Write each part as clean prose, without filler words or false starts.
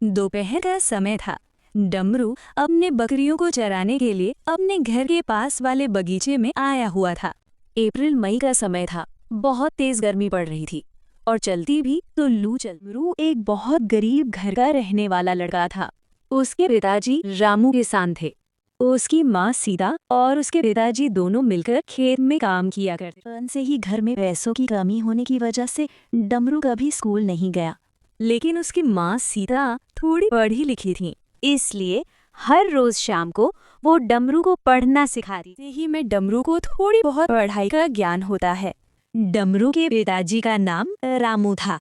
दोपहर का समय था। डमरू अपने बकरियों को चराने के लिए अपने घर के पास वाले बगीचे में आया हुआ था। अप्रैल मई का समय था। बहुत तेज गर्मी पड़ रही थी और चलती भी तो लू चल। डमरू एक बहुत गरीब घर का रहने वाला लड़का था। उसके पिताजी रामू किसान थे। उसकी माँ सीता और उसके पिताजी दोनों मिलकर खेत में काम किया करते। बचपन से ही घर में पैसों की कमी होने की वजह से डमरू कभी स्कूल नहीं गया। लेकिन उसकी माँ सीता थोड़ी पढ़ी लिखी थी, इसलिए हर रोज शाम को वो डमरू को पढ़ना सिखाती थी। ही में डमरू को थोड़ी बहुत पढ़ाई का ज्ञान होता है। डमरू के पिताजी का नाम रामू था।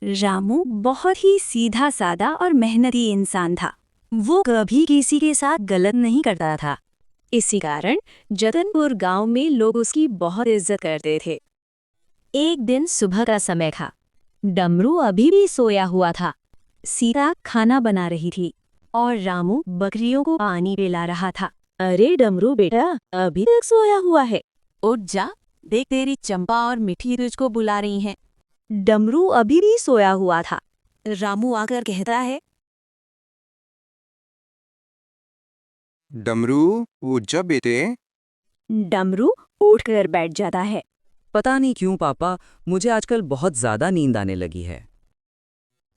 रामू बहुत ही सीधा साधा और मेहनती इंसान था। वो कभी किसी के साथ गलत नहीं करता था। इसी कारण जतनपुर गांव में लोग उसकी बहुत इज्जत करते थे। एक दिन सुबह का समय था। डमरू अभी भी सोया हुआ था। सीता खाना बना रही थी और रामू बकरियों को पानी पिला रहा था। अरे डमरू बेटा, अभी तक सोया हुआ है? उठ जा, देख तेरी चंपा और मिठी तुझको बुला रही हैं। डमरू अभी भी सोया हुआ था। रामू आकर कहता है, डमरू, उठ जा बेटे। डमरू उठकर बैठ जाता है। पता नहीं क्यों पापा, मुझे आजकल बहुत ज्यादा नींद आने लगी है।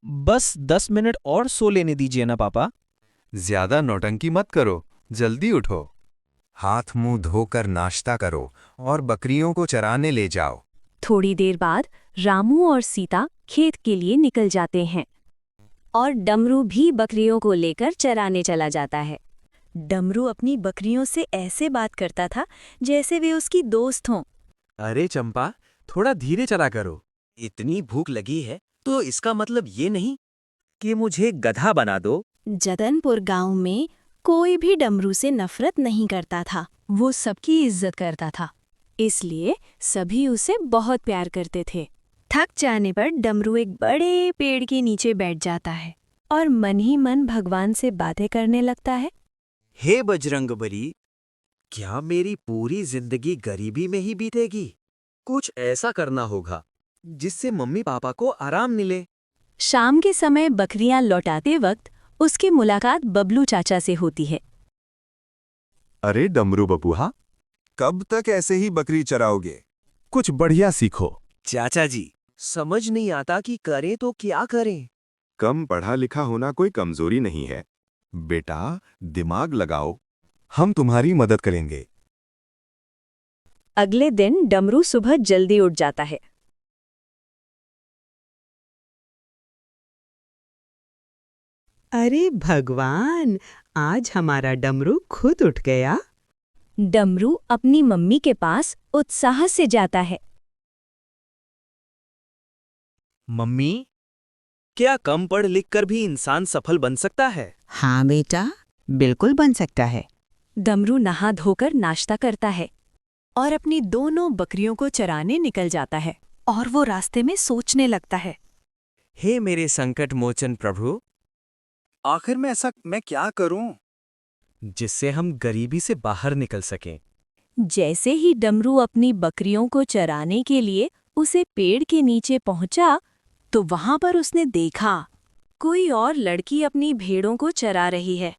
बस 10 मिनट और सो लेने दीजिए ना पापा। ज्यादा नौटंकी मत करो, जल्दी उठो। हाथ मुंह धोकर नाश्ता करो और बकरियों को चराने ले जाओ। थोड़ी देर बाद रामू और सीता खेत के लिए निकल जाते हैं और डमरू भी बकरियों को लेकर चराने चला जाता है। डमरू अपनी बकरियों से ऐसे बात करता था जैसे वे उसकी दोस्त हों। अरे चंपा, थोड़ा धीरे चला करो। इतनी भूख लगी है तो इसका मतलब ये नहीं कि मुझे गधा बना दो। जतनपुर गांव में कोई भी डमरू से नफरत नहीं करता था। वो सबकी इज्जत करता था, इसलिए सभी उसे बहुत प्यार करते थे। थक जाने पर डमरू एक बड़े पेड़ के नीचे बैठ जाता है और मन ही मन भगवान से बातें करने लगता है। हे बजरंगबली, क्या मेरी पूरी जिंदगी गरीबी में ही बीतेगी? कुछ ऐसा करना होगा जिससे मम्मी पापा को आराम मिले। शाम के समय बकरियां लौटाते वक्त उसकी मुलाकात बबलू चाचा से होती है। अरे डमरू बबूहा, कब तक ऐसे ही बकरी चराओगे? कुछ बढ़िया सीखो। चाचा जी, समझ नहीं आता कि करें तो क्या करें। कम पढ़ा लिखा होना कोई कमजोरी नहीं है बेटा, दिमाग लगाओ, हम तुम्हारी मदद करेंगे। अगले दिन डमरू सुबह जल्दी उठ जाता है। अरे भगवान, आज हमारा डमरू खुद उठ गया। डमरू अपनी मम्मी के पास उत्साह से जाता है। मम्मी, क्या कम पढ़ लिख कर भी इंसान सफल बन सकता है? हाँ बेटा, बिल्कुल बन सकता है। डमरू नहा धोकर नाश्ता करता है और अपनी दोनों बकरियों को चराने निकल जाता है और वो रास्ते में सोचने लगता है। हे मेरे संकट मोचन प्रभु, आखिर में ऐसा मैं क्या करूं जिससे हम गरीबी से बाहर निकल सकें? जैसे ही डमरू अपनी बकरियों को चराने के लिए उसे पेड़ के नीचे पहुंचा तो वहां पर उसने देखा कोई और लड़की अपनी भेड़ों को चरा रही है।